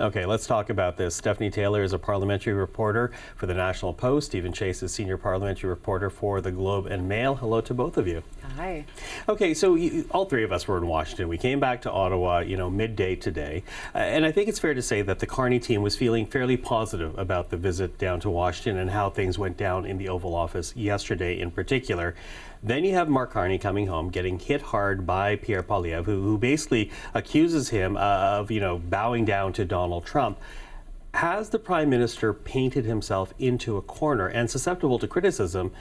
Okay, let's talk about this. Stephanie Taylor is a parliamentary reporter for the National Post. Stephen Chase is senior parliamentary reporter for the Globe and Mail. Hello to both of you. Hi. Okay, so all three of us were in Washington. We came back to Ottawa, midday today. And I think it's fair to say that the Carney team was feeling fairly positive about the visit down to Washington and how things went down in the Oval Office yesterday in particular. Then you have Mark Carney coming home, getting hit hard by Pierre Poilievre, who basically accuses him of, bowing down to Donald Trump. Has the Prime Minister painted himself into a corner and susceptible to criticism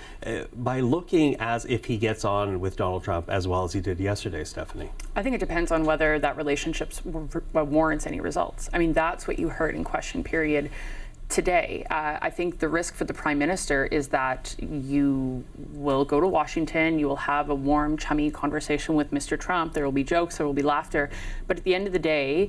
by looking as if he gets on with Donald Trump as well as he did yesterday, Stephanie? I think it depends on whether that relationship warrants any results. I mean, that's what you heard in question period today. I think the risk for the Prime Minister is that you will go to Washington, you will have a warm, chummy conversation with Mr. Trump, there will be jokes, there will be laughter, but at the end of the day,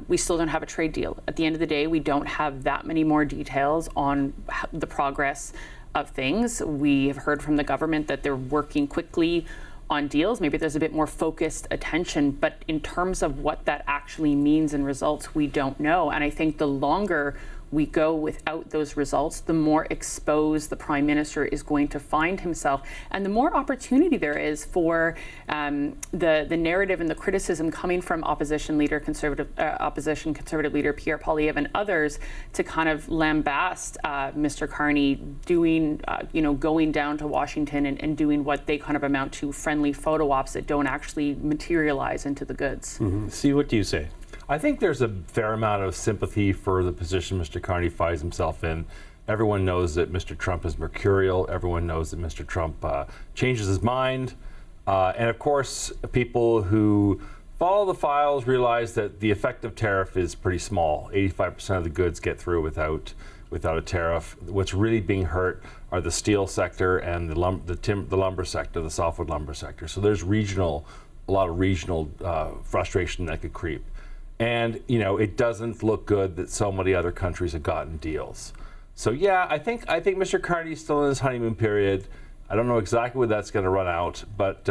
we still don't have a trade deal. At the end of the day, we don't have that many more details on the progress of things. We have heard from the government that they're working quickly on deals. Maybe there's a bit more focused attention, but in terms of what that actually means in results, we don't know. And I think the longer we go without those results, the more exposed the Prime Minister is going to find himself, and the more opportunity there is for the narrative and the criticism coming from opposition conservative leader Pierre Poilievre and others to kind of lambast Mr. Carney going down to Washington and doing what they kind of amount to friendly photo ops that don't actually materialize into the goods. Mm-hmm. See, what do you say? I think there's a fair amount of sympathy for the position Mr. Carney finds himself in. Everyone knows that Mr. Trump is mercurial. Everyone knows that Mr. Trump changes his mind. And of course, people who follow the files realize that the effective tariff is pretty small. 85% of the goods get through without a tariff. What's really being hurt are the steel sector and the lumber sector, the softwood lumber sector. So there's a lot of regional frustration that could creep. And, it doesn't look good that so many other countries have gotten deals. So, yeah, I think Mr. Carney is still in his honeymoon period. I don't know exactly when that's going to run out, but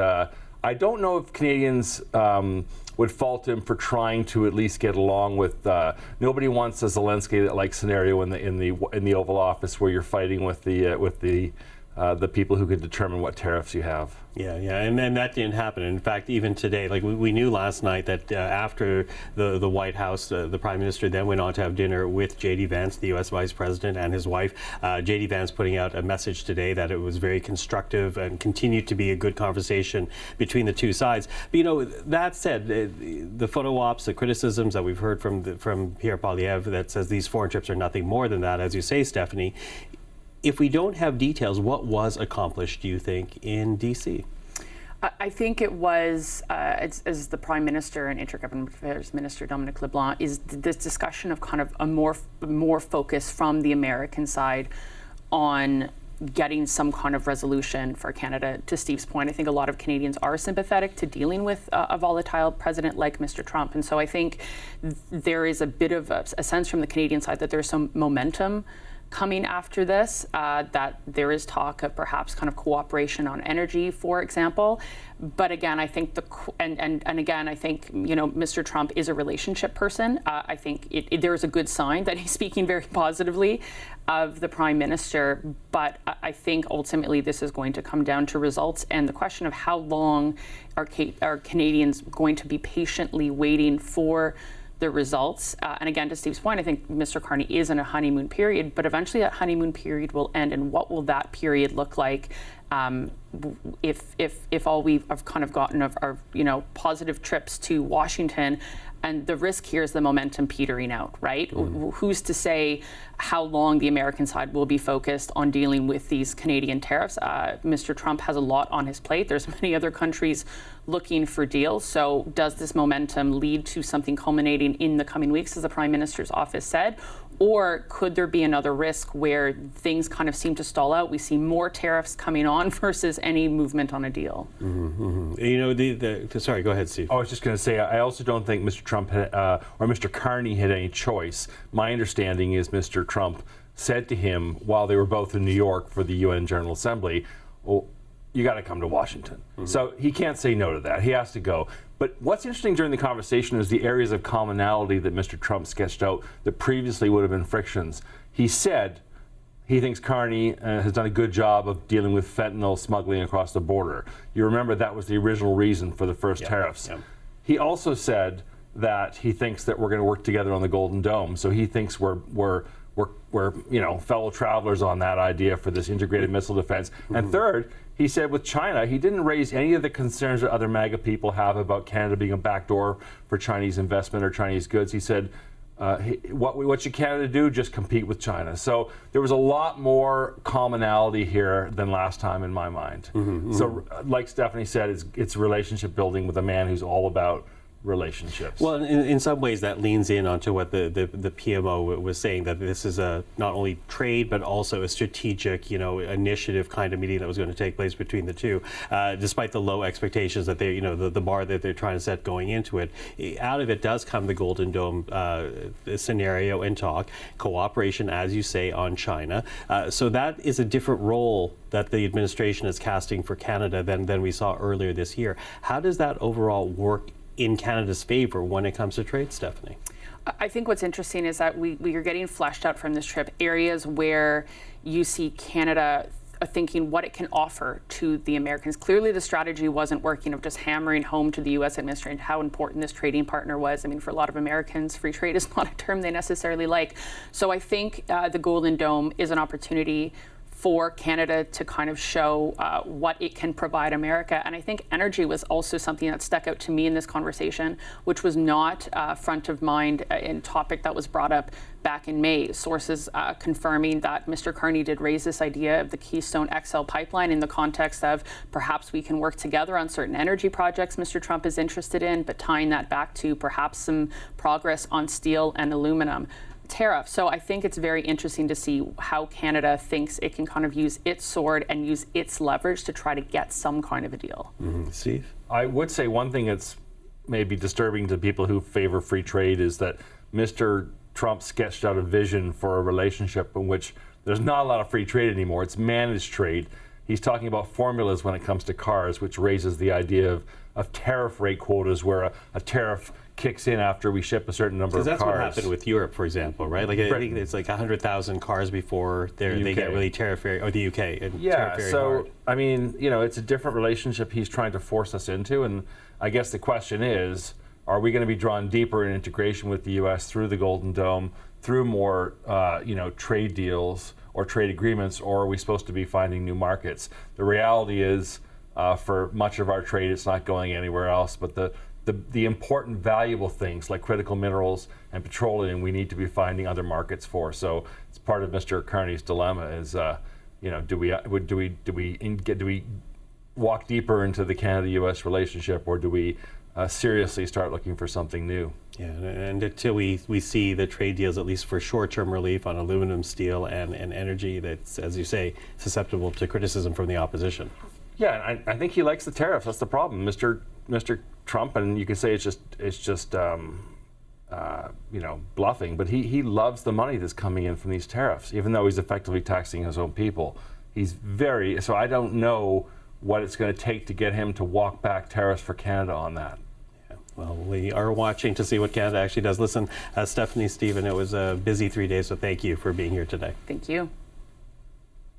I don't know if Canadians would fault him for trying to at least get along with. Nobody wants a Zelensky-like scenario in the Oval Office where you're fighting with the people who can determine what tariffs you have. Yeah, and that didn't happen. In fact, even today, we knew last night that after the White House, the Prime Minister then went on to have dinner with J.D. Vance, the U.S. Vice President, and his wife. J.D. Vance putting out a message today that it was very constructive and continued to be a good conversation between the two sides. But that said, the photo ops, the criticisms that we've heard from Pierre Poilievre that says these foreign trips are nothing more than that, as you say, Stephanie. If we don't have details, what was accomplished, do you think, in D.C.? I think it was, as the Prime Minister and Intergovernmental Affairs Minister Dominic LeBlanc, is this discussion of kind of a more focus from the American side on getting some kind of resolution for Canada. To Steve's point, I think a lot of Canadians are sympathetic to dealing with a volatile president like Mr. Trump. And so I think there is a bit of a sense from the Canadian side that there's some momentum coming after this, that there is talk of perhaps kind of cooperation on energy, for example. But again, I think I think Mr. Trump is a relationship person. I think there is a good sign that he's speaking very positively of the Prime Minister. But I think ultimately this is going to come down to results and the question of how long are Canadians going to be patiently waiting for the results. And again, to Steve's point, I think Mr. Carney is in a honeymoon period, but eventually that honeymoon period will end. And what will that period look like if all we've kind of gotten are positive trips to Washington? And the risk here is the momentum petering out, right? Mm-hmm. Who's to say how long the American side will be focused on dealing with these Canadian tariffs? Mr. Trump has a lot on his plate. There's many other countries looking for deals. So does this momentum lead to something culminating in the coming weeks, as the Prime Minister's office said? Or could there be another risk where things kind of seem to stall out? We see more tariffs coming on versus any movement on a deal. Mm-hmm, mm-hmm. Sorry, go ahead, Steve. I was just going to say, I also don't think Mr. Trump or Mr. Carney had any choice. My understanding is Mr. Trump said to him while they were both in New York for the UN General Assembly, well, you got to come to Washington. So he can't say no to that. He has to go. But what's interesting during the conversation is the areas of commonality that Mr. Trump sketched out that previously would have been frictions. He said he thinks Carney has done a good job of dealing with fentanyl smuggling across the border. You remember that was the original reason for the first tariffs. Yeah. He also said that he thinks that we're going to work together on the Golden Dome. So he thinks we're fellow travelers on that idea for this integrated missile defense. And third, he said with China, he didn't raise any of the concerns that other MAGA people have about Canada being a backdoor for Chinese investment or Chinese goods. He said, what should Canada do? Just compete with China. So there was a lot more commonality here than last time in my mind. So like Stephanie said, it's relationship building with a man who's all about relationships. Well, in some ways that leans in onto what the PMO was saying, that this is a not only trade but also a strategic, initiative kind of meeting that was going to take place between the two, despite the low expectations that they, the bar that they're trying to set going into it. Out of it does come the Golden Dome scenario and talk, cooperation, as you say, on China. So that is a different role that the administration is casting for Canada than we saw earlier this year. How does that overall work in Canada's favor when it comes to trade, Stephanie? I think what's interesting is that we are getting fleshed out from this trip areas where you see Canada thinking what it can offer to the Americans. Clearly the strategy wasn't working of just hammering home to the U.S. administration how important this trading partner was. I mean, for a lot of Americans, free trade is not a term they necessarily like. So I think the Golden Dome is an opportunity for Canada to kind of show what it can provide America. And I think energy was also something that stuck out to me in this conversation, which was not front of mind in topic that was brought up back in May. Sources confirming that Mr. Carney did raise this idea of the Keystone XL pipeline in the context of perhaps we can work together on certain energy projects Mr. Trump is interested in, but tying that back to perhaps some progress on steel and aluminum. Tariff. So I think it's very interesting to see how Canada thinks it can kind of use its sword and use its leverage to try to get some kind of a deal. Steve? I would say one thing that's maybe disturbing to people who favor free trade is that Mr. Trump sketched out a vision for a relationship in which there's not a lot of free trade anymore. It's managed trade. He's talking about formulas when it comes to cars, which raises the idea of tariff rate quotas where a tariff kicks in after we ship a certain number of cars. Because that's what happened with Europe, for example, right? Like I think it's like 100,000 cars before they get really tariff or the UK. Yeah, so I mean, it's a different relationship he's trying to force us into, and I guess the question is, are we going to be drawn deeper in integration with the U.S. through the Golden Dome, through more, trade deals or trade agreements, or are we supposed to be finding new markets? The reality is, for much of our trade, it's not going anywhere else, but the important, valuable things like critical minerals and petroleum, we need to be finding other markets for. So it's part of Mr. Carney's dilemma: is do we walk deeper into the Canada-U.S. relationship, or do we seriously start looking for something new? Yeah, and until we see the trade deals, at least for short-term relief on aluminum, steel, and energy, that's, as you say, susceptible to criticism from the opposition. Yeah, I think he likes the tariffs. That's the problem, Mr. Trump, and you can say it's just bluffing, but he loves the money that's coming in from these tariffs, even though he's effectively taxing his own people. So I don't know what it's going to take to get him to walk back tariffs for Canada on that. Yeah. Well, we are watching to see what Canada actually does. Listen, Stephanie, Stephen, it was a busy 3 days, so thank you for being here today. Thank you.